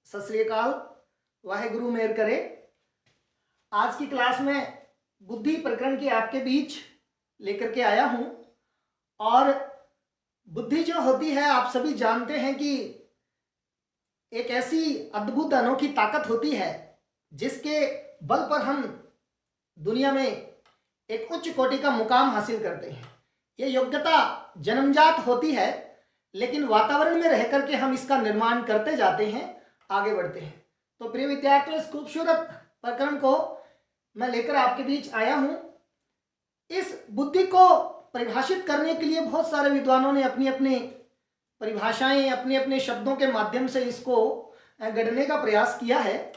सत श्री अकाल, वाहेगुरु मेहर करे। आज की क्लास में बुद्धि प्रकरण की आपके बीच लेकर के आया हूं। और बुद्धि जो होती है, आप सभी जानते हैं कि एक ऐसी अद्भुत अनोखी ताकत होती है जिसके बल पर हम दुनिया में एक उच्च कोटि का मुकाम हासिल करते हैं। ये योग्यता जन्मजात होती है, लेकिन वातावरण में रह करके हम इसका निर्माण करते जाते हैं, आगे बढ़ते हैं। तो प्रिय विद्यार्थियों, इस खूबसूरत प्रकरण को मैं लेकर आपके बीच आया हूं। इस बुद्धि को परिभाषित करने के लिए बहुत सारे विद्वानों ने अपनी अपनी परिभाषाएं, अपने अपने शब्दों के माध्यम से इसको गढ़ने का प्रयास किया है,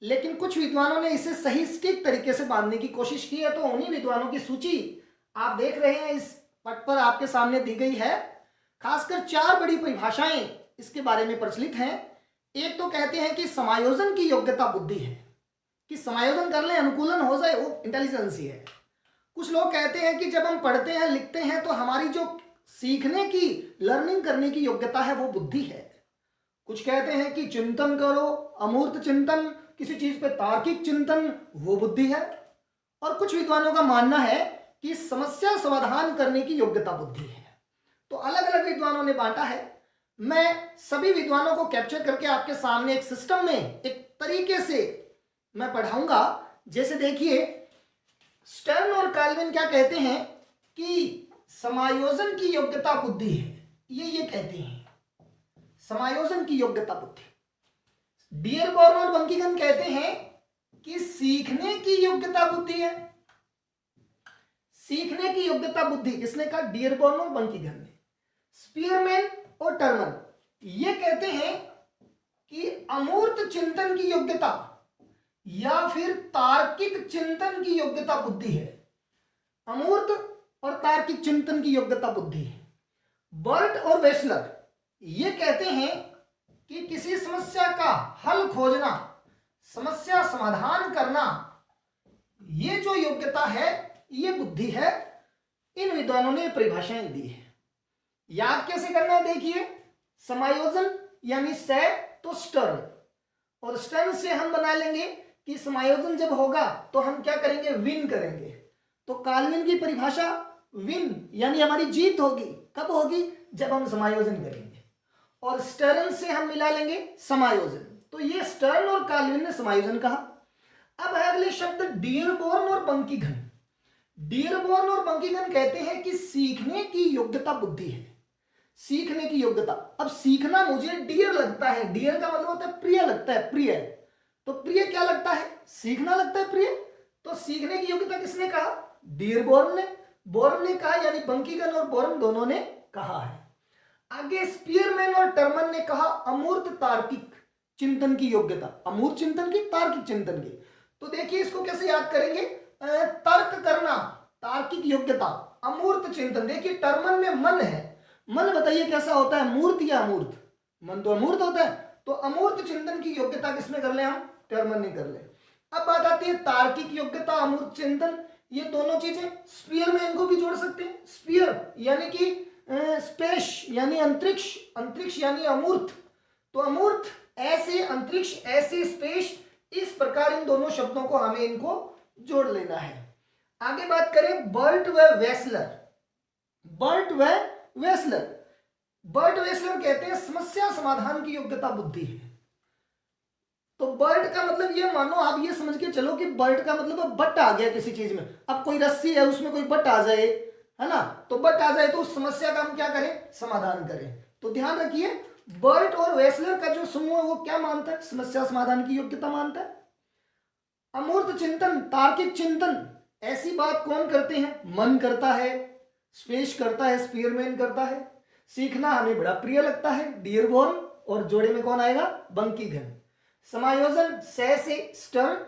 लेकिन कुछ विद्वानों ने इसे सही सटीक तरीके से बांधने की कोशिश की है। तो उन्हीं विद्वानों की सूची आप देख रहे हैं, इस पट पर आपके सामने दी गई है। खासकर 4 बड़ी परिभाषाएं इसके बारे में प्रचलित हैं। एक तो कहते हैं कि समायोजन की योग्यता बुद्धि है, कि समायोजन कर ले, अनुकूलन हो जाए, वो इंटेलिजेंस ही है। कुछ लोग कहते हैं कि जब हम पढ़ते हैं, लिखते हैं, तो हमारी जो सीखने की, लर्निंग करने की योग्यता है, वो बुद्धि है। कुछ कहते हैं कि चिंतन करो, अमूर्त चिंतन, किसी चीज पे तार्किक चिंतन, वो बुद्धि है। और कुछ विद्वानों का मानना है कि समस्या समाधान करने की योग्यता बुद्धि है। तो अलग अलग विद्वानों ने बांटा है। मैं सभी विद्वानों को कैप्चर करके आपके सामने एक सिस्टम में, एक तरीके से मैं पढ़ाऊंगा। जैसे देखिए, स्टर्न और कैल्विन क्या कहते हैं कि समायोजन की योग्यता बुद्धि है। ये कहते हैं समायोजन की योग्यता बुद्धि। डियरबॉर्न और बंकीगन कहते हैं कि सीखने की योग्यता बुद्धि है। सीखने की योग्यता बुद्धि किसने कहा? डियरबॉर्न और बंकीगन ने। स्पीयरमैन और टर्मन ये कहते हैं कि अमूर्त चिंतन की योग्यता या फिर तार्किक चिंतन की योग्यता बुद्धि है। अमूर्त और तार्किक चिंतन की योग्यता बुद्धि है। बर्ट और वेस्लर ये कहते हैं कि किसी समस्या का हल खोजना, समस्या समाधान करना, ये जो योग्यता है, ये बुद्धि है। इन विद्वानों ने परिभाषाएं दी है। याद कैसे करना है? देखिए, समायोजन यानी से तो स्टर्न, और स्टर्न से हम बना लेंगे कि समायोजन जब होगा तो हम क्या करेंगे? विन करेंगे। तो काल्विन की परिभाषा विन यानी हमारी जीत होगी। कब होगी? जब हम समायोजन करेंगे। और स्टर्न से हम मिला लेंगे समायोजन। तो ये स्टर्न और काल्विन ने समायोजन कहा। अब है अगले शब्द डियरबॉर्न और बंकीगन। डियरबॉर्न और बंकीगन कहते हैं कि सीखने की योग्यता बुद्धि है। सीखने की योग्यता। अब सीखना मुझे डियर लगता है। डियर का मतलब होता है प्रिय लगता है, प्रिय। तो प्रिय क्या लगता है? सीखना लगता है प्रिय। तो सीखने की योग्यता किसने कहा? डियरबॉर्न ने। बोर्न ने कहा, यानी बंकीगन और बोर्न दोनों ने कहा है। आगे स्पीयरमैन और टर्मन ने कहा अमूर्त तार्किक चिंतन की योग्यता। अमूर्त चिंतन की, तार्किक चिंतन की। तो देखिए, इसको कैसे याद करेंगे? तर्क करना, तार्किक योग्यता, अमूर्त चिंतन। देखिए, टर्मन में मन है। मन बताइए कैसा होता है? मूर्त या अमूर्त? मन तो अमूर्त होता है। तो अमूर्त चिंतन की योग्यता किसने कर ले? हम टर्मन ने कर ले। अब बात आती है तार्किक योग्यता, अमूर्त चिंतन। ये दोनों चीजें स्पीयर में इनको भी जोड़ सकते हैं। स्पीयर यानी कि स्पेस यानी अंतरिक्ष, अंतरिक्ष यानी अमूर्त। तो अमूर्त ऐसे, अंतरिक्ष ऐसे, स्पेस, इस प्रकार इन दोनों शब्दों को हमें इनको जोड़ लेना है। आगे बात करें बर्ट व वेस्लर। बर्ट व वेस्लर। बर्ट वेस्लर कहते हैं समस्या समाधान की योग्यता बुद्धि है। तो बर्ट का मतलब ये मानो, आप ये समझ के चलो कि बर्ट का मतलब बट आ गया किसी चीज में। अब कोई रस्सी है, उसमें कोई बट आ जाए, है ना, तो बट आ जाए तो उस समस्या का हम क्या करें? समाधान करें। तो ध्यान रखिए, बर्ट और वेस्लर का जो समूह है वो क्या मानता है? समस्या समाधान की योग्यता मानता है। अमूर्त चिंतन, तार्किक चिंतन, ऐसी बात कौन करते हैं? मन करता है, स्पेस करता है, स्पीयरमैन करता है। सीखना हमें बड़ा प्रिय लगता है, डियरबॉर्न, और जोड़े में कौन आएगा? बंकीगन। समायोजन से स्टर्न,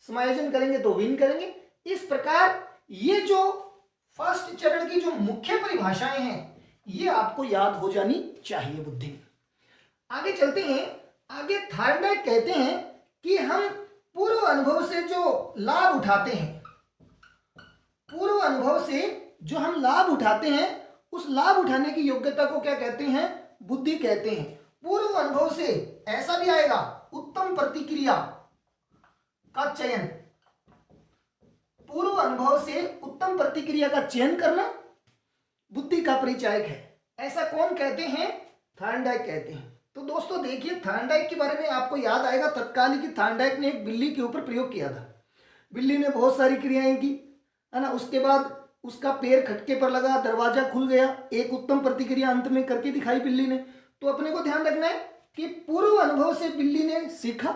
समायोजन करेंगे तो विन करेंगे। इस प्रकार ये जो फर्स्ट चरण की जो मुख्य परिभाषाएं हैं, ये आपको याद हो जानी चाहिए बुद्धि में। आगे चलते हैं। आगे थार्डैक कहते हैं कि हम पूर्व अनुभव से जो लाभ उठाते हैं, पूर्व अनुभव से जो हम लाभ उठाते हैं, उस लाभ उठाने की योग्यता को क्या कहते हैं? बुद्धि कहते हैं। पूर्व अनुभव से ऐसा भी आएगा उत्तम प्रतिक्रिया का चयन। पूर्व अनुभव से उत्तम प्रतिक्रिया का चयन करना बुद्धि का परिचायक है। ऐसा कौन कहते हैं? थॉर्नडाइक कहते हैं। तो दोस्तों देखिए, थॉर्नडाइक के बारे में आपको याद आएगा तत्काल कि थॉर्नडाइक ने एक बिल्ली के ऊपर प्रयोग किया था। बिल्ली ने बहुत सारी क्रियाएं की, है ना। उसके बाद उसका पैर खटके पर लगा, दरवाजा खुल गया, एक उत्तम प्रतिक्रिया अंत में करके दिखाई बिल्ली ने। तो अपने को ध्यान रखना है कि पूर्व अनुभव से बिल्ली ने सीखा,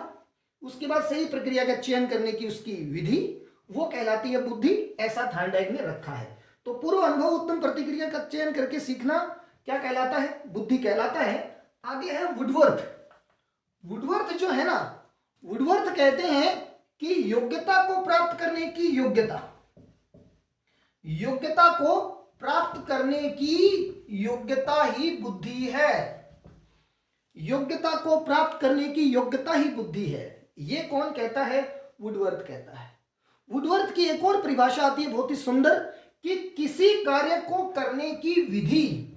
उसके बाद सही प्रक्रिया का चयन करने की उसकी विधि, वो कहलाती है बुद्धि। ऐसा थॉर्नडाइक ने रखा है। तो पूर्व अनुभव उत्तम प्रतिक्रिया का चयन करके सीखना क्या कहलाता है? बुद्धि कहलाता है। आगे है वुडवर्थ। वुडवर्थ जो है ना, वुडवर्थ कहते हैं कि योग्यता को प्राप्त करने की योग्यता, योग्यता को प्राप्त करने की योग्यता ही बुद्धि है। योग्यता को प्राप्त करने की योग्यता ही बुद्धि है। ये कौन कहता है? वुडवर्थ कहता है। वुडवर्थ की एक और परिभाषा आती है बहुत ही सुंदर कि किसी कार्य को करने की विधि,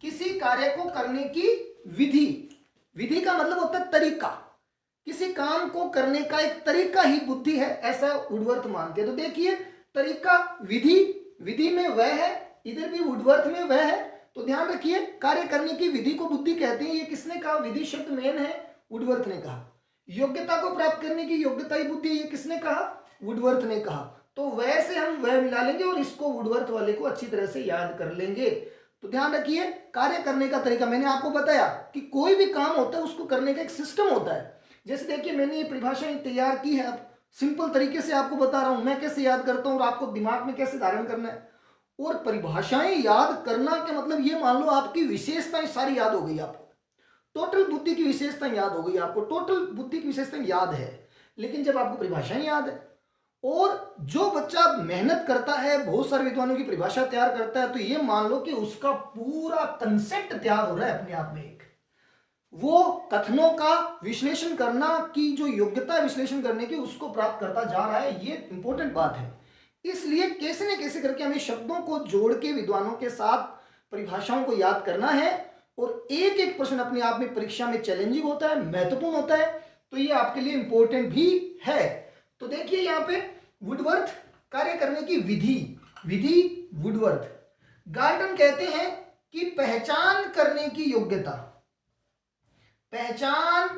किसी कार्य को करने की विधि, विधि का मतलब होता है तरीका, किसी काम को करने का एक तरीका ही बुद्धि है, ऐसा वुडवर्थ मानते हैं। तो देखिए, तरीका, विधि, विधि में वह है, इधर भी वुडवर्थ में वह है। तो ध्यान रखिए, कार्य करने की विधि को बुद्धि कहते हैं। ये किसने कहा? विधि शब्द मेन है, वुडवर्थ ने कहा। योग्यता को प्राप्त करने की योग्यता ही बुद्धि, ये किसने कहा? वुडवर्थ ने कहा। तो वैसे हम वह मिला लेंगे और इसको वुडवर्थ वाले को अच्छी तरह से याद कर लेंगे। तो ध्यान रखिए, कार्य करने का तरीका, मैंने आपको बताया कि कोई भी काम होता है उसको करने का एक सिस्टम होता है। जैसे देखिए, मैंने ये परिभाषाएं तैयार की है, अब सिंपल तरीके से आपको बता रहा हूं मैं कैसे याद करता हूं और आपको दिमाग में कैसे धारण करना है। और परिभाषाएं याद करना के मतलब ये मान लो आपकी विशेषताएं सारी याद हो गई, आपको टोटल बुद्धि की विशेषताएं याद हो गई, आपको टोटल बुद्धि की विशेषताएं याद है। लेकिन जब आपको परिभाषाएं याद है, और जो बच्चा मेहनत करता है, बहुत सारे विद्वानों की परिभाषा तैयार करता है, तो ये मान लो कि उसका पूरा कंसेप्ट तैयार हो रहा है अपने आप में। एक वो कथनों का विश्लेषण करना की जो योग्यता विश्लेषण करने की, उसको प्राप्त करता जा रहा है। ये इंपॉर्टेंट बात है। इसलिए कैसे न कैसे करके हमें शब्दों को जोड़ के विद्वानों के साथ परिभाषाओं को याद करना है। और एक एक प्रश्न अपने आप में परीक्षा में चैलेंजिंग होता है, महत्वपूर्ण होता है। तो ये आपके लिए इंपॉर्टेंट भी है। तो देखिए यहां पे वुडवर्थ, कार्य करने की विधि, विधि वुडवर्थ। गार्टन कहते हैं कि पहचान करने की योग्यता, पहचान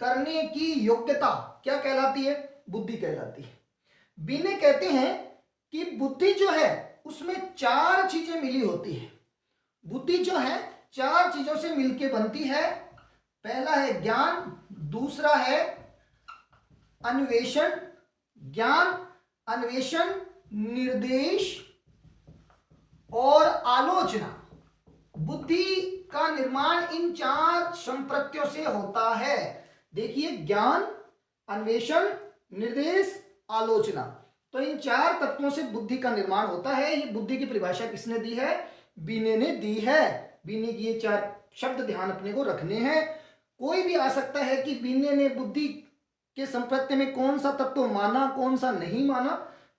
करने की योग्यता क्या कहलाती है? बुद्धि कहलाती है। बिने कहते हैं कि बुद्धि जो है उसमें 4 चीजें मिली होती है। बुद्धि जो है 4 चीजों से मिलकर बनती है। पहला है ज्ञान, दूसरा है अन्वेषण, ज्ञान, अन्वेषण, निर्देश और आलोचना। बुद्धि का निर्माण इन 4 संप्रत्यों से होता है। देखिए, ज्ञान, अन्वेषण, निर्देश, आलोचना, तो इन 4 तत्वों से बुद्धि का निर्माण होता है। ये बुद्धि की परिभाषा किसने दी है? बीने ने दी है। बीने की ये 4 शब्द ध्यान अपने को रखने हैं। कोई भी आ सकता है कि बीने ने बुद्धि के संप्रत्य में कौन सा तत्व माना, कौन सा नहीं माना।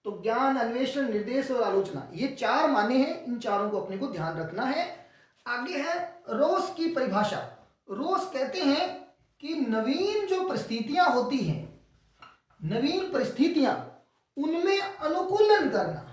तो ज्ञान, अन्वेषण, निर्देश और आलोचना, ये 4 माने हैं। इन चारों को अपने को ध्यान रखना है। आगे है रोस की परिभाषा। रोस कहते हैं कि नवीन जो परिस्थितियां होती हैं, नवीन परिस्थितियां, उनमें अनुकूलन करना,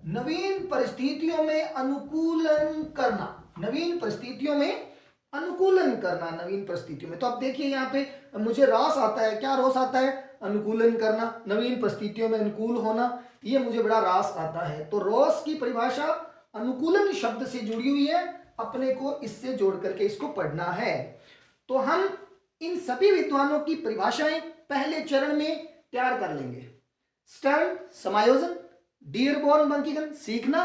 नवीन परिस्थितियों में अनुकूलन करना, नवीन परिस्थितियों में अनुकूलन करना, नवीन परिस्थितियों में। तो अब देखिए यहाँ पे मुझे रॉस आता है, क्या रॉस आता है? अनुकूलन करना, नवीन परिस्थितियों में अनुकूल होना, ये मुझे बड़ा रॉस आता है। तो रॉस की परिभाषा अनुकूलन शब्द से जुड़ी हुई है, अपने को इससे जोड़ करके इसको पढ़ना है। तो हम इन सभी विद्वानों की परिभाषाएं पहले चरण में तैयार कर लेंगे। स्टर्न समायोजन, डियरबॉर्न बंकीगन सीखना,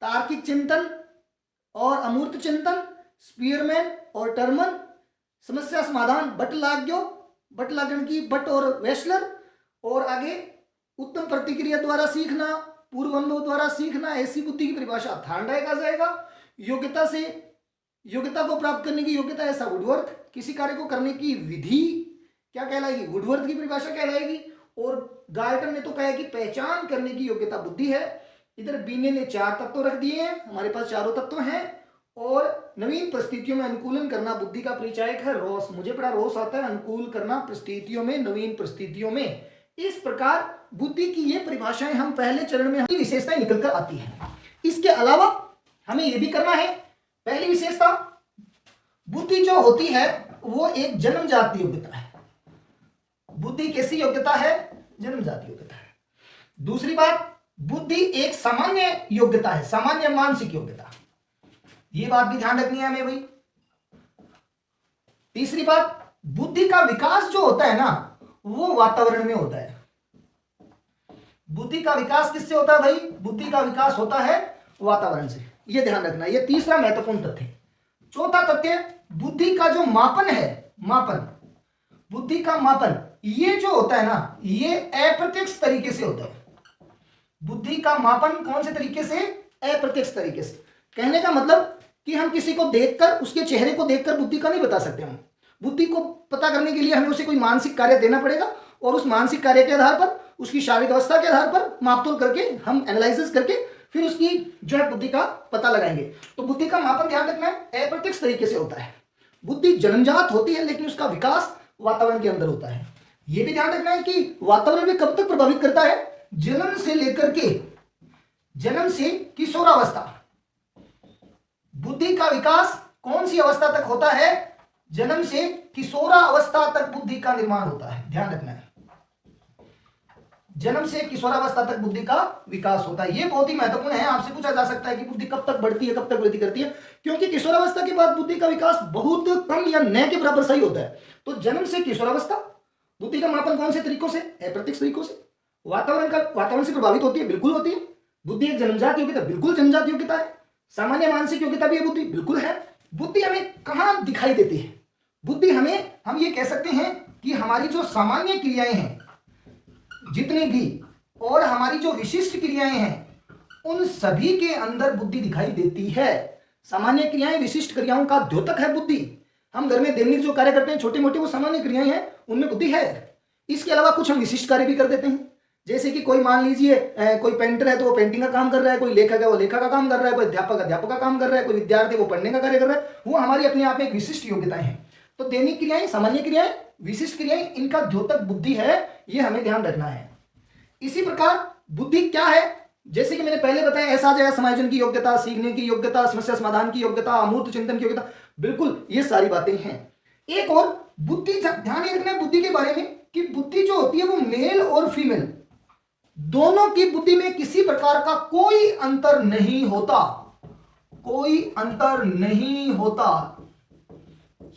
तार्किक चिंतन और अमूर्त चिंतन, स्पीयरमैन और टर्मन, समस्या समाधान, बटलागन की बट और वेस्लर, और आगे उत्तम प्रतिक्रिया द्वारा सीखना, पूर्व अनुभव द्वारा सीखना, ऐसी बुद्धि की परिभाषा थॉर्नडाइक आ जाएगा। योग्यता से, योग्यता को प्राप्त करने की योग्यता, ऐसा वुडवर्थ। किसी कार्य को करने की विधि क्या कहलाएगी? वुडवर्थ की परिभाषा कहलाएगी। और गार्टन ने तो कहा कि पहचान करने की योग्यता बुद्धि है। इधर बीने ने 4 तत्व रख दिए हैं, हमारे पास चारों तत्व हैं। और नवीन परिस्थितियों में अनुकूलन करना बुद्धि का परिचायक है। रोष, मुझे बड़ा रोष आता है अनुकूल करना परिस्थितियों में, नवीन परिस्थितियों में। इस प्रकार बुद्धि की ये परिभाषाएं हम पहले चरण में विशेषताएं निकल कर आती हैं। इसके अलावा हमें यह भी करना है, पहली विशेषता, बुद्धि जो होती है वो एक जन्मजात योग्यता है। बुद्धि कैसी योग्यता है? जन्मजात योग्यता है। दूसरी बात, बुद्धि एक सामान्य योग्यता है, सामान्य मानसिक योग्यता, ये बात भी ध्यान रखनी है हमें भाई। तीसरी बात, बुद्धि का विकास जो होता है ना वो वातावरण में होता है। बुद्धि का विकास किससे होता है भाई? बुद्धि का विकास होता है वातावरण से, ये ध्यान रखना, ये तीसरा महत्वपूर्ण तथ्य। चौथा तथ्य, बुद्धि का जो मापन है, मापन, बुद्धि का मापन ये जो होता है ना ये अप्रत्यक्ष तरीके से होता है। बुद्धि का मापन कौन से तरीके से? अप्रत्यक्ष तरीके से। कहने का मतलब कि हम किसी को देखकर, उसके चेहरे को देखकर बुद्धि का नहीं बता सकते। हम बुद्धि को पता करने के लिए हमें उसे कोई मानसिक कार्य देना पड़ेगा और उस मानसिक कार्य के आधार पर, उसकी शारीरिक अवस्था के आधार पर मापतोल करके, हम एनालिसिस करके फिर उसकी जो है बुद्धि का पता लगाएंगे। तो बुद्धि का मापन ध्यान रखना है अप्रत्यक्ष तरीके से होता है। बुद्धि जन्मजात होती है लेकिन उसका विकास वातावरण के अंदर होता है। यह भी ध्यान रखना है कि वातावरण भी कब तक प्रभावित करता है? जन्म से लेकर के, जन्म से किशोरावस्था। बुद्धि का विकास कौन सी अवस्था तक होता है? जन्म से किशोरावस्था तक बुद्धि का निर्माण होता है, ध्यान रखना है। जन्म से किशोरावस्था तक बुद्धि का विकास होता है, यह बहुत ही महत्वपूर्ण है। आपसे पूछा जा सकता है कि बुद्धि कब तक बढ़ती है, कब तक वृद्धि करती है, क्योंकि किशोरावस्था के बाद बुद्धि का विकास बहुत कम या न के बराबर सही होता है। तो जन्म से किशोरावस्था, बुद्धि का मापन कौन से तरीकों से? अप्रत्यक्ष तरीकों से। वातावरण से प्रभावित होती है, बिल्कुल होती है। बुद्धि एक जन्मजात योग्यता, बिल्कुल जन्मजात योग्यता है। सामान्य मानसिक योग्यता भी है बुद्धि, बिल्कुल है। बुद्धि हमें कहां दिखाई देती है? बुद्धि हमें, हम ये कह सकते हैं कि हमारी जो सामान्य क्रियाएं हैं जितनी भी, और हमारी जो विशिष्ट क्रियाएं हैं, उन सभी के अंदर बुद्धि दिखाई देती है। सामान्य क्रियाएं, विशिष्ट क्रियाओं का द्योतक है बुद्धि। हम घर में दैनिक जो कार्य करते हैं छोटे मोटे, वो सामान्य क्रियाएं हैं, उनमें बुद्धि है। इसके अलावा कुछ हम विशिष्ट कार्य भी कर देते हैं, जैसे कि कोई मान लीजिए कोई पेंटर है तो वो पेंटिंग का काम कर रहा है, कोई लेखक है वो लेखा का काम कर रहा है, कोई अध्यापक का काम कर रहा है, कोई विद्यार्थी वो पढ़ने का कार्य कर रहा है। वो हमारी अपने आप में एक विशिष्ट योग्यताएं हैं। तो दैनिक क्रियाएं, सामान्य क्रियाएं, विशिष्ट क्रियाएं, इनका द्योतक बुद्धि है, ये हमें ध्यान रखना है। इसी प्रकार बुद्धि क्या है? जैसे कि मैंने पहले बताया, ऐसा जाए समायोजन की योग्यता, सीखने की योग्यता, समस्या समाधान की योग्यता, अमूर्त चिंतन की योग्यता, बिल्कुल ये सारी बातें हैं। एक और बुद्धि, ध्यान ये रखना है बुद्धि के बारे में कि बुद्धि जो होती है वो मेल और फीमेल दोनों की बुद्धि में किसी प्रकार का कोई अंतर नहीं होता, कोई अंतर नहीं होता।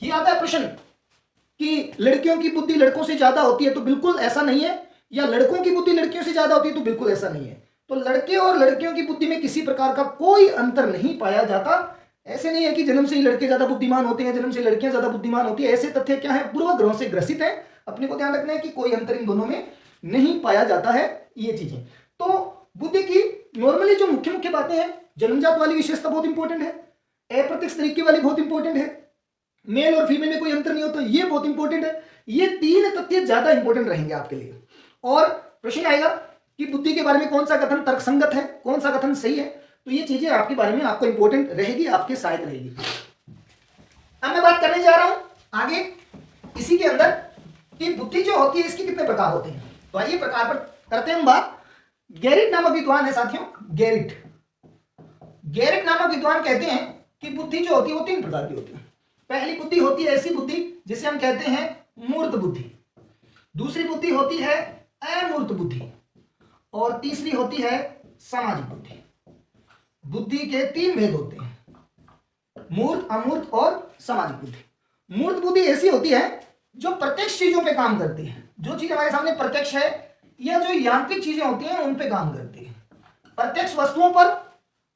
ये आता है प्रश्न कि लड़कियों की बुद्धि लड़कों से ज्यादा होती है, तो बिल्कुल ऐसा नहीं है, या लड़कों की बुद्धि लड़कियों से ज्यादा होती है, तो बिल्कुल ऐसा नहीं है। तो लड़के और लड़कियों की बुद्धि में किसी प्रकार का कोई अंतर नहीं पाया जाता। ऐसे नहीं है कि जन्म से ही लड़के ज्यादा बुद्धिमान होते हैं, जन्म से लड़कियां ज्यादा बुद्धिमान होती है। ऐसे तथ्य क्या है? पूर्वाग्रहों से ग्रसित है। अपने को ध्यान रखना है कि कोई अंतर इन दोनों में नहीं पाया जाता है, ये चीजें। तो बुद्धि की नॉर्मली जो मुख्य मुख्य बातें हैं, जन्मजात वाली विशेषता बहुत इंपॉर्टेंट है, अप्रत्यक्ष तरीके वाली बहुत इंपॉर्टेंट है, मेल और फीमेल में कोई अंतर नहीं होता, ये बहुत इंपॉर्टेंट है। ये तीन तथ्य ज्यादा इंपॉर्टेंट रहेंगे आपके लिए। और प्रश्न आएगा कि बुद्धि के बारे में कौन सा कथन तर्कसंगत है, कौन सा कथन सही है, तो ये चीजें आपके बारे में आपको इंपॉर्टेंट रहेगी, आपके सहायक रहेगी। अब मैं बात करने जा रहा हूं आगे इसी के अंदर कि बुद्धि जो होती है इसके कितने प्रकार होते हैं। तो आइए प्रकार पर करते हैं हम बात। गैरिट नामक विद्वान है साथियों, गैरिट नामक विद्वान कहते हैं कि बुद्धि जो होती है वो तीन प्रकार की होती है। पहली बुद्धि होती है ऐसी बुद्धि जिसे हम कहते हैं मूर्त बुद्धि, दूसरी बुद्धि होती है अमूर्त बुद्धि, और तीसरी होती है सामाजिक बुद्धि। बुद्धि के तीन भेद होते हैं, मूर्त, अमूर्त और सामाजिक बुद्धि। मूर्त बुद्धि ऐसी होती है जो प्रत्यक्ष चीजों पे काम करती है, जो चीज हमारे सामने प्रत्यक्ष है या जो यांत्रिक चीजें होती हैं उन पे काम करती है। प्रत्यक्ष वस्तुओं पर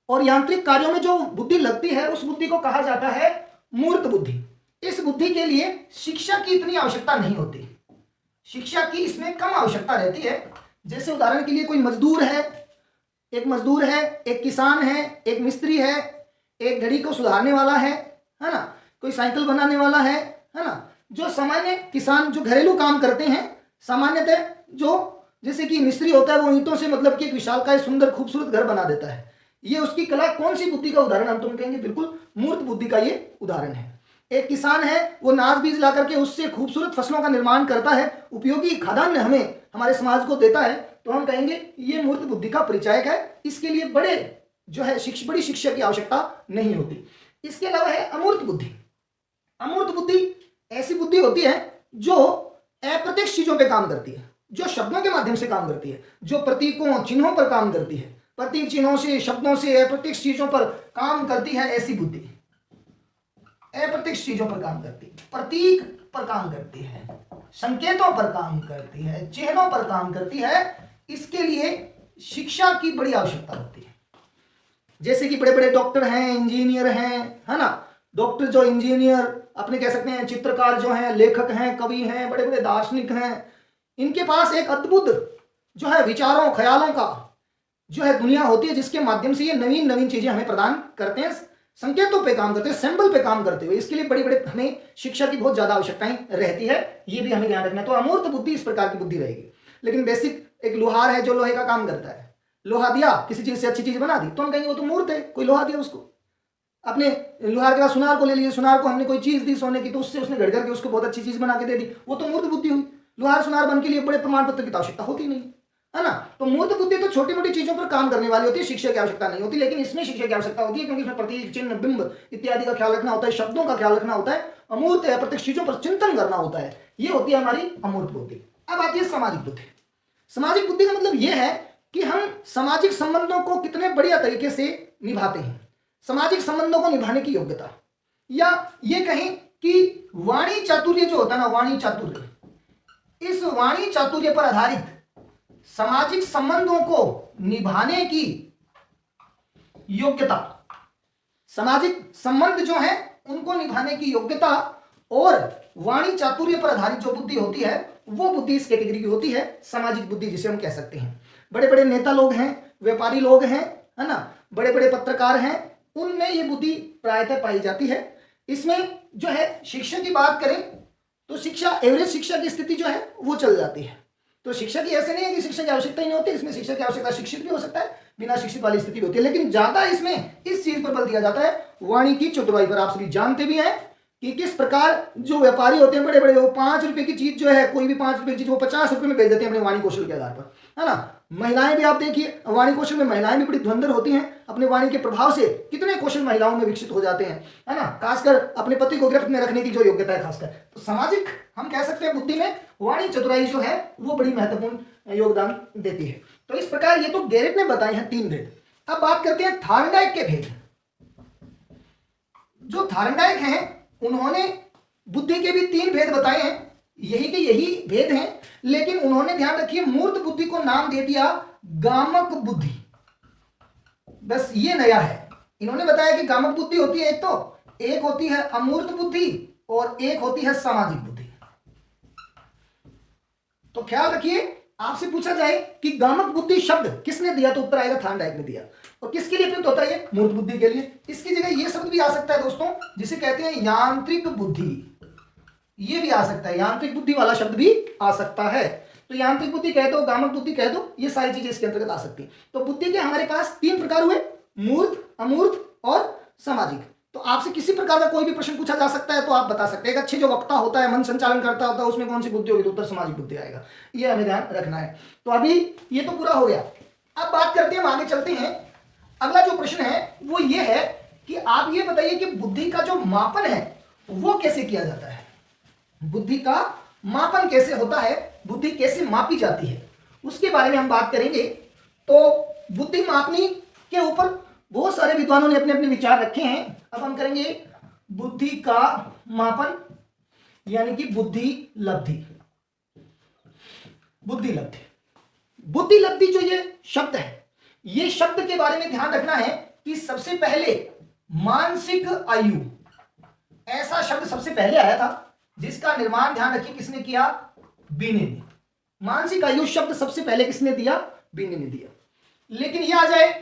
और यांत्रिक कार्यों में जो बुद्धि लगती है उस बुद्धि को कहा जाता है मूर्त बुद्धि। इस बुद्धि के लिए शिक्षा की इतनी आवश्यकता नहीं होती, शिक्षा की इसमें कम आवश्यकता रहती है। जैसे उदाहरण के लिए कोई मजदूर है, एक मजदूर है, एक किसान है, एक मिस्त्री है, एक घड़ी को सुधारने वाला है ना, कोई साइकिल बनाने वाला है ना। जो सामान्य किसान जो घरेलू काम करते हैं, सामान्यतः जो जैसे कि मिस्त्री होता है वो ईंटों से मतलब कि एक विशालकाय सुंदर खूबसूरत घर बना देता है, ये उसकी कला कौन सी बुद्धि का उदाहरण, हम तुम कहेंगे बिल्कुल मूर्त बुद्धि का ये उदाहरण है। एक किसान है, वो नाज बीज ला करके उससे खूबसूरत फसलों का निर्माण करता है, उपयोगी खाद्यान्न हमें हमारे समाज को देता है, तो हम कहेंगे ये मूर्त बुद्धि का परिचायक है। इसके लिए बड़े जो है बड़ी शिक्षा की आवश्यकता नहीं होती। इसके अलावा है अमूर्त बुद्धि। अमूर्त बुद्धि ऐसी बुद्धि होती है जो अप्रत्यक्ष चीजों पे काम करती है, जो शब्दों के माध्यम से काम करती है, जो प्रतीकों चिन्हों पर काम करती है, प्रतीक चिन्हों से शब्दों से अप्रत्यक्ष चीजों पर काम करती है। ऐसी बुद्धि अप्रत्यक्ष चीजों पर काम करती है, प्रतीक पर काम करती है, संकेतों पर काम करती है, चिन्हों पर काम करती है। इसके लिए शिक्षा की बड़ी आवश्यकता होती है। जैसे कि बड़े बड़े डॉक्टर हैं, इंजीनियर हैं, है ना, डॉक्टर जो इंजीनियर अपने कह सकते हैं, चित्रकार जो हैं, लेखक हैं, कवि हैं, बड़े बड़े दार्शनिक हैं, इनके पास एक अद्भुत जो है विचारों ख्यालों का जो है दुनिया होती है, जिसके माध्यम से ये नवीन नवीन चीजें हमें प्रदान करते हैं, संकेतों पे काम करते हैं, सिंबल पे काम करते हुए। इसके लिए बड़ी बड़े हमें शिक्षा की बहुत ज्यादा आवश्यकताएं रहती है, ये भी हमें ध्यान रखना है। तो अमूर्त बुद्धि इस प्रकार की बुद्धि रहेगी। लेकिन बेसिक एक लोहार है जो लोहे का काम करता है, लोहा दिया, किसी चीज से अच्छी चीज बना दी, तो हम कहेंगे वो तो मूर्त है, कोई लोहा दिया उसको। अपने लोहार के बाद सुनार को ले लिए, सुनार को हमने कोई चीज दी सोने की, तो उससे उसने घड़ करके उसको बहुत अच्छी चीज बना के दे दी, वो तो मूर्त बुद्धि हुई। लोहार सुनार बन के लिए बड़े प्रमाण पत्र की आवश्यकता होती नहीं, है ना। तो मूर्त बुद्धि तो छोटी मोटी चीजों पर काम करने वाली होती है, शिक्षा की आवश्यकता नहीं होती। लेकिन इसमें शिक्षा की आवश्यकता होती है, क्योंकि इसमें प्रतीक चिन्ह बिंब इत्यादि का ख्याल रखना होता है, शब्दों का ख्याल रखना होता है, अमूर्त या प्रत्यक्ष चीजों पर चिंतन करना होता है। ये होती है हमारी अमूर्त बुद्धि। अब आती है सामाजिक बुद्धि। सामाजिक बुद्धि का मतलब यह है कि हम सामाजिक संबंधों को कितने बढ़िया तरीके से निभाते हैं, सामाजिक संबंधों को निभाने की योग्यता, या ये कहें कि वाणी चातुर्य जो होता है ना, वाणी चातुर्य, इस वाणी चातुर्य पर आधारित सामाजिक संबंधों को निभाने की योग्यता, सामाजिक संबंध जो है उनको निभाने की योग्यता, और वाणी चातुर्य पर आधारित जो बुद्धि होती है वो बुद्धि इस कैटेगरी की होती है सामाजिक बुद्धि, जिसे हम कह सकते हैं। बड़े बड़े नेता लोग हैं, व्यापारी लोग हैं, है ना, बड़े बड़े पत्रकार हैं, उनमें ये बुद्धि प्रायतः पाई जाती है। इसमें जो है शिक्षा की बात करें तो शिक्षा, एवरेज शिक्षा की स्थिति जो है वो चल जाती है। तो शिक्षा की ऐसे नहीं है कि शिक्षा की आवश्यकता ही नहीं होती, इसमें शिक्षा की आवश्यकता शिक्षित भी हो सकता है, बिना शिक्षित वाली स्थिति होती है। लेकिन ज्यादा इसमें इस चीज पर बल दिया जाता है, वाणी की चतुराई पर। आप सभी जानते भी हैं कि किस प्रकार जो व्यापारी होते हैं बड़े बड़े, वो 5 रुपए की चीज जो है, कोई भी 5 रुपए की चीज वो 50 रुपए में बेच देते हैं अपने वाणी कौशल के आधार पर, है ना। महिलाएं भी आप देखिए, वाणी कौशल में महिलाएं भी बड़ी धुरंधर होती हैं, अपने वाणी के प्रभाव से कितने कौशल महिलाओं में विकसित हो जाते हैं, है ना, खासकर अपने पति को गिरफ्त में रखने की जो योग्यता है खासकर। तो सामाजिक हम कह सकते हैं बुद्धि में वाणी चतुराई जो है वो बड़ी महत्वपूर्ण योगदान देती है। तो इस प्रकार ये तो गैरेट ने बताए हैं 3 भेद। अब बात करते हैं थार्नडाइक के भेद। जो थार्नडाइक हैं उन्होंने बुद्धि के भी 3 भेद बताए हैं, यही के यही भेद हैं, लेकिन उन्होंने ध्यान रखिए मूर्त बुद्धि को नाम दे दिया गामक बुद्धि। बस ये नया है, इन्होंने बताया कि गामक बुद्धि होती है एक होती है अमूर्त बुद्धि और एक होती है सामाजिक बुद्धि। तो ख्याल रखिए, आपसे पूछा जाए कि गामक बुद्धि शब्द किसने दिया, तो उत्तर आएगा थार्नडाइक ने दिया। और किसके लिए प्रयुक्त होता है ये? मूर्त बुद्धि के लिए। इसकी जगह ये शब्द भी आ सकता है दोस्तों, जिसे कहते हैं यांत्रिक बुद्धि, ये भी आ सकता है, यांत्रिक बुद्धि वाला शब्द भी आ सकता है। तो यांत्रिक बुद्धि कह दो, गामक बुद्धि कह दो, ये सारी चीजें इसके अंतर्गत आ सकती हैं। तो बुद्धि के हमारे पास 3 प्रकार हुए, मूर्त, अमूर्त और सामाजिक। तो आपसे किसी प्रकार का कोई भी प्रश्न पूछा जा सकता है तो आप बता सकते हैं। एक अच्छे जो वक्ता होता है, मन संचालन करता होता है, उसमें कौन सी बुद्धि होगी, तो उत्तर सामाजिक बुद्धि आएगा। ये हमें ध्यान रखना है। तो अभी ये तो पूरा हो गया। अब बात करते हैं, हम आगे चलते हैं। अगला जो प्रश्न है वो ये है कि आप ये बताइए कि बुद्धि का जो मापन है वो कैसे किया जाता है, बुद्धि का मापन कैसे होता है, बुद्धि कैसे मापी जाती है, उसके बारे में हम बात करेंगे। तो बुद्धि मापनी के ऊपर बहुत सारे विद्वानों ने अपने अपने विचार रखे हैं। अब हम करेंगे बुद्धि का मापन, यानी कि बुद्धि लब्धि। बुद्धि लब्धि, बुद्धि लब्धि जो ये शब्द है, ये शब्द के बारे में ध्यान रखना है कि सबसे पहले मानसिक आयु, ऐसा शब्द सबसे पहले आया था, जिसका निर्माण ध्यान रखिए किसने किया, बीने ने। मानसिक आयु शब्द सबसे पहले किसने दिया, बीने ने दिया। लेकिन यह आ जाए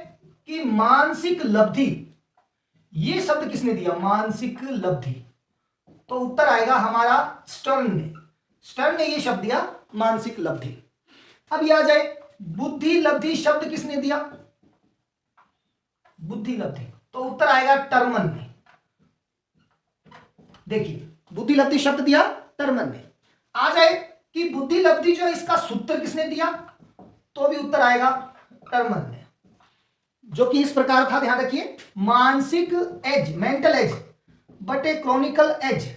कि मानसिक लब्धि, यह शब्द किसने दिया, मानसिक लब्धि, तो उत्तर आएगा हमारा स्टर्न ने। स्टर्न ने यह शब्द दिया मानसिक लब्धि। अब यह आ जाए बुद्धि लब्धि शब्द किसने दिया, बुद्धि लब्धि, तो उत्तर आएगा टर्मन में। देखिए बुद्धि लब्धि शब्द दिया टर्मन में। आ जाए कि बुद्धि लब्धि जो है इसका सूत्र किसने दिया, तो भी उत्तर आएगा टर्मन में, जो कि इस प्रकार था, ध्यान रखिए, मानसिक एज, मेंटल एज बटे क्रॉनिकल एज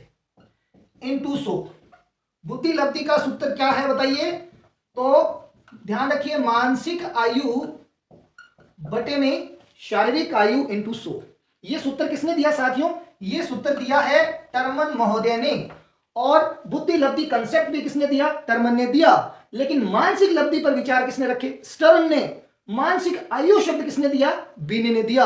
इनटू 100। बुद्धि लब्धि का सूत्र क्या है बताइए, तो ध्यान रखिए, मानसिक आयु बटे में शारीरिक आयु इनटू 100। ये सूत्र किसने दिया साथियों, ये सूत्र दिया है टर्मन महोदय ने। और बुद्धि लब्धि कंसेप्ट भी किसने दिया, टर्मन ने दिया। लेकिन मानसिक लब्धि पर विचार किसने रखे, स्टर्न ने। मानसिक आयु शब्द किसने दिया, बीने ने दिया।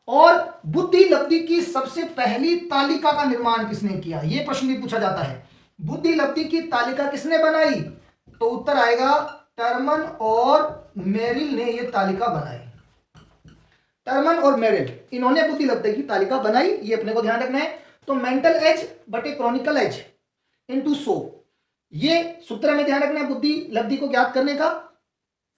और बुद्धि लब्धि की सबसे पहली तालिका का निर्माण किसने किया, यह प्रश्न भी पूछा जाता है। बुद्धि लब्धि की तालिका किसने बनाई, तो उत्तर आएगा टर्मन और मेरिल ने यह तालिका बनाई। टर्मन और मेरिल, इन्होंने बुद्धि लब्धि की तालिका बनाई, ये अपने को ध्यान रखना है। तो मेंटल एज बटे क्रॉनिकल एज इनटू 100, ये सूत्र में ध्यान रखना है बुद्धि लब्धि को ज्ञात करने का,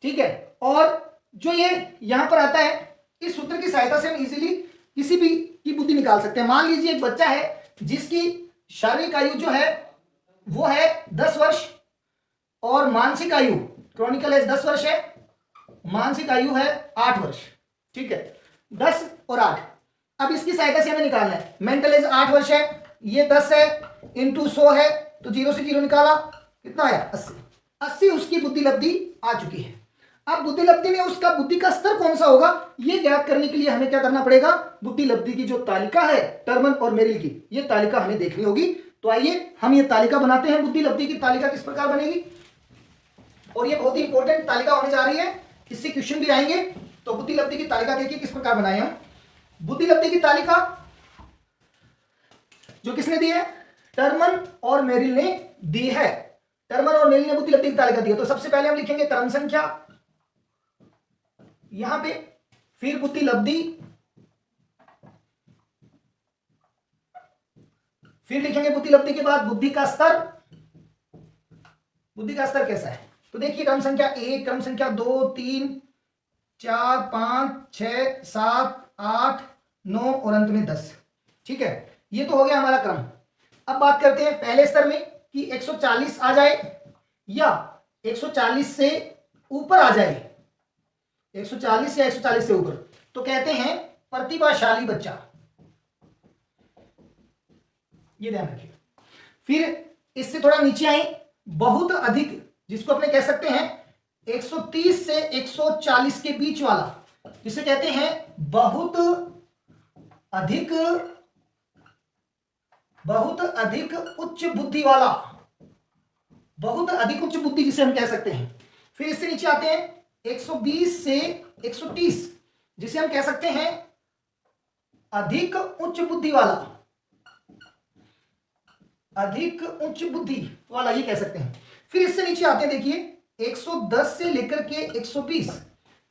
ठीक है। और जो ये यहां पर आता है, इस सूत्र की सहायता से हम इजीली किसी भी की बुद्धि निकाल सकते हैं। मान लीजिए एक बच्चा है जिसकी शारीरिक आयु जो है वो है 10 वर्ष और मानसिक आयु, क्रॉनिकल एज 10 वर्ष है, मानसिक आयु है 8 वर्ष, ठीक है, 10 और 8। अब इसकी सहायता से हमें निकालना है, मेंटल एज 8 वर्ष है, ये 10 है, इंटू 100 है, तो 0 से 0 निकाला, कितना आया 80। 80 उसकी बुद्धि लब्धि आ चुकी है। अब बुद्धि लब्धि में उसका बुद्धि का स्तर कौन सा होगा, ये ज्ञात करने के लिए हमें क्या करना पड़ेगा, बुद्धि लब्धि की जो तालिका है टर्मन और मेरिल की, ये तालिका हमें देखनी होगी। तो आइए हम ये तालिका बनाते हैं। बुद्धि लब्धि की तालिका किस प्रकार बनेगी, और ये बहुत ही इंपॉर्टेंट तालिका होने जा रही है, इससे क्वेश्चन भी आएंगे। तो बुद्धि लब्धि की तालिका देखिए किस प्रकार बनाए हम। बुद्धि लब्धि की तालिका जो किसने दी है, टर्मन और मेरिल ने दी है। टर्मन और मेरिल ने बुद्धि लब्धि की तालिका दी है। तो सबसे पहले हम लिखेंगे क्रम संख्या यहां पे, फिर बुद्धि लब्धि, फिर लिखेंगे बुद्धि लब्धि के बाद बुद्धि का स्तर। बुद्धि का स्तर कैसा है, तो देखिए क्रम संख्या 1, क्रम संख्या 2, 3, 4, 5, 6, 7, 8, 9 और अंत में 10, ठीक है। ये तो हो गया हमारा क्रम। अब बात करते हैं पहले स्तर में कि 140 आ जाए या 140 से ऊपर आ जाए, 140 या 140 से ऊपर, तो कहते हैं प्रतिभाशाली बच्चा, ये ध्यान रखिए। फिर इससे थोड़ा नीचे आए, बहुत अधिक, जिसको अपने कह सकते हैं 130 से 140 के बीच वाला, जिसे कहते हैं बहुत अधिक उच्च बुद्धि वाला, बहुत अधिक उच्च बुद्धि जिसे हम कह सकते हैं। फिर इससे नीचे आते हैं 120 से 130, जिसे हम कह सकते हैं अधिक उच्च बुद्धि वाला, अधिक उच्च बुद्धि वाला, ये कह सकते हैं। फिर इससे नीचे आते हैं, देखिए 110 से लेकर के 120,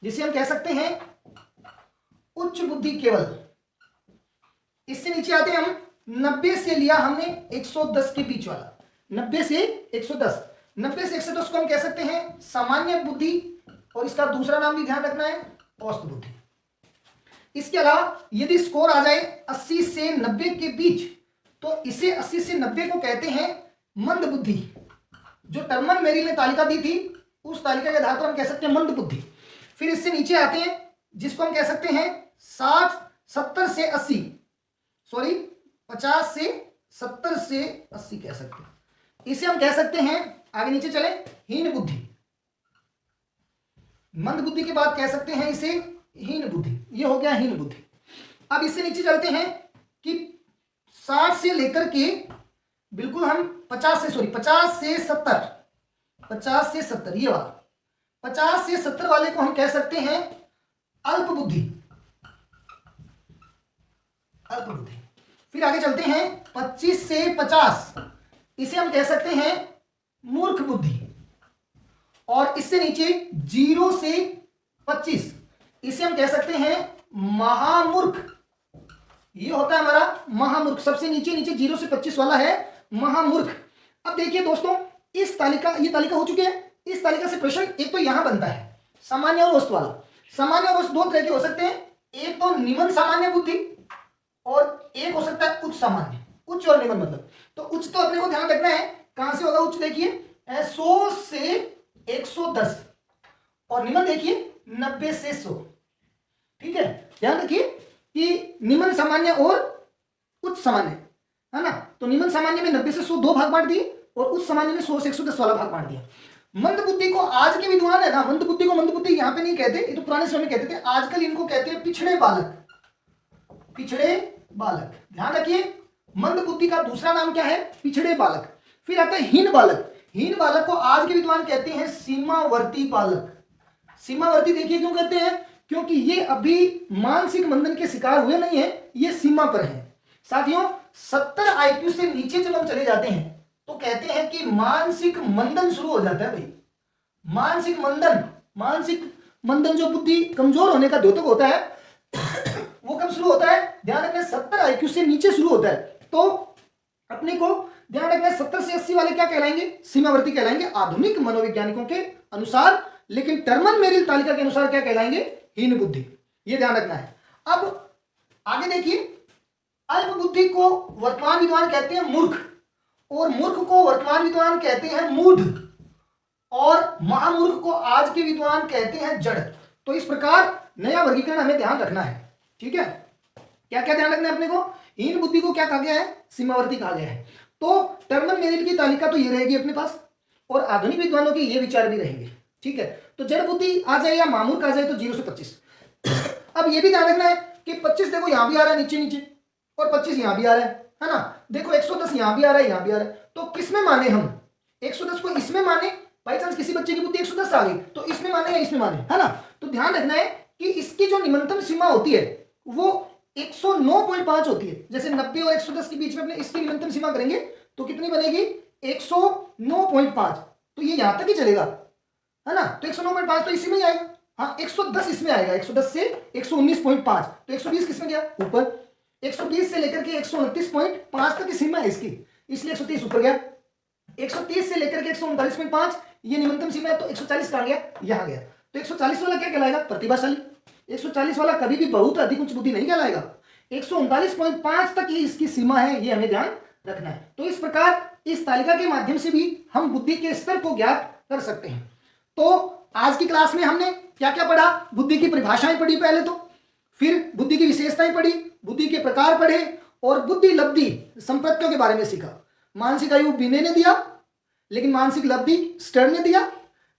जिसे हम कह सकते हैं उच्च बुद्धि केवल। इससे नीचे आते हैं हम 90 से लिया हमने 110 के बीच वाला, 90 से 110, 90 से 110 को हम कह सकते हैं सामान्य बुद्धि, और इसका दूसरा नाम भी ध्यान रखना है, औसत बुद्धि। इसके अलावा यदि स्कोर आ जाए 80 से 90 के बीच, तो इसे 80 से 90 को कहते हैं मंद बुद्धि। जो टर्मन मेरिल ने तालिका दी थी, उस तालिका के आधार पर हम कह सकते हैं मंद बुद्धि। फिर इससे नीचे आते हैं जिसको हम कह सकते हैं 70 से 80, सॉरी 50 से 70 से 80 कह सकते हैं, इसे हम कह सकते हैं, आगे नीचे चले, हीन बुद्धि। मंद बुद्धि के बाद कह सकते हैं इसे हीन बुद्धि, ये हो गया हीन बुद्धि। अब इससे नीचे चलते हैं कि 60 से लेकर के बिल्कुल हम 50 से 70, 50 से 70, ये वाला 50 से 70 वाले को हम कह सकते हैं अल्प बुद्धि, अल्प बुद्धि। फिर आगे चलते हैं 25 से 50, इसे हम कह सकते हैं मूर्ख बुद्धि। और इससे नीचे 0 से 25, इसे हम कह सकते हैं महामूर्ख, ये होता है हमारा महामूर्ख। सबसे नीचे 0 से 25 वाला है महामूर्ख। अब देखिए दोस्तों, इस तालिका, ये तालिका हो चुकी है। इस तालिका से प्रश्न एक तो यहां बनता है सामान्य और औसत वाला। सामान्य और औसत दो तरह के हो सकते हैं, एक तो निम्न सामान्य बुद्धि और एक हो सकता है उच्च सामान्य। उच्च और निम्न मतलब, तो उच्च तो अपने को ध्यान रखना है कहां से होगा उच्च, देखिए 100 से 110 और निम्न देखिए 90 से 100। ठीक है, ध्यान रखिए कि निम्न सामान्य और उच्च सामान्य है ना, तो निम्न सामान्य में 90 से 100 दो भाग बांट दिए और उच्च सामान्य में 100 से 110 वाला भाग बांट दिया। मंद बुद्धि को आज के विद्वान है ना, मंद बुद्धि को मंद बुद्धि यहां पे नहीं कहते, ये तो पुराने समय में कहते थे, आजकल इनको कहते हैं पिछड़े बालक। पिछड़े बालक, ध्यान रखिए मंद बुद्धि का दूसरा नाम क्या है, पिछड़े बालक। फिर आता है हीन बालक। हीन बालक को आज के विद्वान कहते हैं सीमावर्ती बालक। सीमावर्ती देखिए क्यों कहते हैं, क्योंकि ये अभी मानसिक मंदन के शिकार हुए नहीं है, ये सीमा पर है। साथियों 70 IQ से नीचे जब हम चले जाते हैं तो कहते हैं कि मानसिक मंदन शुरू हो जाता है भाई। मानसिक मंदन जो बुद्धि कमजोर होने का द्योतक होता है वो कब शुरू होता है, ध्यान रखना 70 IQ से नीचे शुरू होता है। तो अपने को ध्यान रखना 70 से 80 वाले क्या कहलाएंगे, सीमावर्ती कहलाएंगे आधुनिक मनोवैज्ञानिकों के अनुसार, लेकिन टर्मन मेरिल तालिका के अनुसार क्या कहलाएंगे, हीन बुद्धि। ये ध्यान रखना है। अब आगे देखिए, अल्प बुद्धि को वर्तमान विद्वान कहते हैं मूर्ख, और मूर्ख को वर्तमान विद्वान कहते हैं मूढ़, और महामूर्ख को आज के विद्वान कहते हैं जड़। तो इस प्रकार नया वर्गीकरण हमें ध्यान रखना है। ठीक है, क्या क्या ध्यान रखना है अपने को, हीन बुद्धि को क्या कहा गया है, सीमावर्ती कहा गया है। तो टर्मन मेरिल की तालिका तो ये रहेगी अपने पास, और आधुनिक विद्वानों के ये विचार भी रहेंगे। ठीक है, तो जड़ बुद्धि आ जाए या मामूर्ख आ जाए तो 0 से 25। अब ये भी ध्यान रखना है कि 25 देखो यहां भी आ रहा है नीचे नीचे, और 25 यहां भी आ रहा है ना, देखो 110 यहां भी आ रहा है, यहां भी आ रहा है, तो किसमें माने हम, 110 को इसमें माने, बाई चांस किसी बच्चे की बुद्धि 110 आ गई तो इसमें माने या इसमें माने, है ना। तो ध्यान रखना है कि इसकी जो निम्नतम सीमा होती है वो 109.5 होती है। जैसे 90 और 110 के बीच में अपने इसकी निम्नतम सीमा करेंगे तो कितनी बनेगी, 109.5। तो ये यहां तक ही चलेगा, है ना, तो 109.5 तो इसी में ही आएगा। हाँ 110 इसमें आएगा, 110 से 119.5, तो 120 किसमें गया, ऊपर। 120 से लेकर के 129.5 तक की सीमा है इसकी, इसलिए 130 ऊपर गया। 130 से लेकर के 139.5 ये निम्नतम सीमा है, तो 140 कहां गया, यहां गया। तो 140 वाला क्या कहलाएगा, प्रतिभाशाली। 140 वाला कभी भी बहुत अधिक उच्च बुद्धि नहीं कहलाएगा। 139.5 तक ये इसकी सीमा है, ये हमें ध्यान रखना है। तो इस प्रकार इस तालिका के माध्यम से भी हम बुद्धि के स्तर को ज्ञात कर सकते हैं। तो आज की क्लास में हमने क्या क्या पढ़ा, बुद्धि की परिभाषाएं पढ़ी पहले तो, फिर बुद्धि की विशेषताएं पढ़ी, बुद्धि के प्रकार पढ़े, और बुद्धि लब्धि संप्रत्यों के बारे में सीखा। मानसिक आयु बिने ने दिया, लेकिन मानसिक लब्धि स्टर्न ने दिया।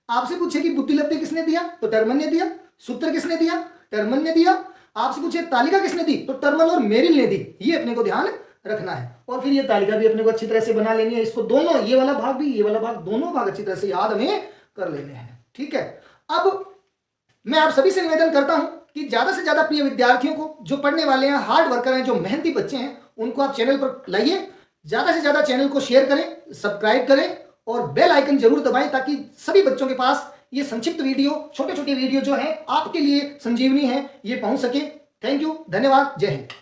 आपसे पूछे कि बुद्धि लब्धि किसने दिया, तो टर्मन ने दिया। सूत्र किसने दिया, टर्मन ने दिया। आपसे पूछे तालिका किसने दी, तो टर्मन और मेरिल ने दी। ये अपने को ध्यान रखना है, और फिर ये तालिका भी अपने को अच्छी तरह से बना लेनी है। इसको दोनों, ये वाला भाग भी, ये वाला भाग, दोनों भाग अच्छी तरह से याद हमें कर लेने हैं। ठीक है, अब मैं आप सभी से निवेदन करता हूं कि ज्यादा से ज्यादा प्रिय विद्यार्थियों को, जो पढ़ने वाले हैं, हार्ड वर्कर हैं, जो मेहनती बच्चे हैं, उनको आप चैनल पर लाइए। ज्यादा से ज्यादा चैनल को शेयर करें, सब्सक्राइब करें, और बेल आइकन जरूर दबाएं, ताकि सभी बच्चों के पास ये संक्षिप्त वीडियो, छोटे छोटे वीडियो जो है आपके लिए संजीवनी है, ये पहुंच सके। थैंक यू, धन्यवाद, जय हिंद।